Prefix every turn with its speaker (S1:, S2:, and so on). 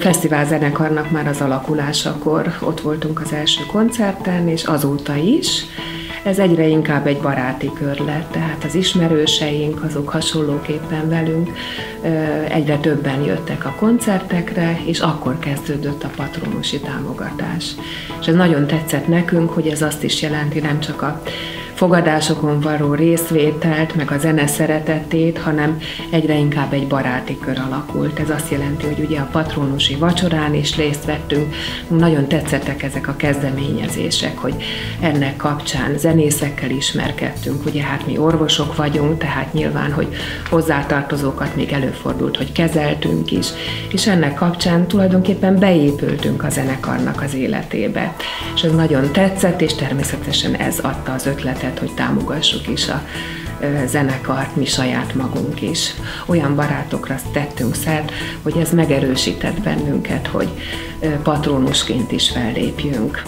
S1: fesztiválzenekarnak már az alakulásakor ott voltunk az első koncerten, és azóta is. Ez egyre inkább egy baráti kör lett, tehát az ismerőseink, azok hasonlóképpen velünk egyre többen jöttek a koncertekre, és akkor kezdődött a patronusi támogatás. És ez nagyon tetszett nekünk, hogy ez azt is jelenti, nem csak a fogadásokon való részvételt, meg a zene szeretetét, hanem egyre inkább egy baráti kör alakult. Ez azt jelenti, hogy ugye a patronusi vacsorán is részt vettünk. Nagyon tetszettek ezek a kezdeményezések, hogy ennek kapcsán zenészekkel ismerkedtünk. Ugye hát mi orvosok vagyunk, tehát nyilván, hogy hozzátartozókat még előfordult, hogy kezeltünk is, és ennek kapcsán tulajdonképpen beépültünk a zenekarnak az életébe. És ez nagyon tetszett, és természetesen ez adta az ötletet, hogy támogassuk is a zenekart, mi saját magunk is. Olyan barátokra tettünk szert, hogy ez megerősített bennünket, hogy patronusként is fellépjünk.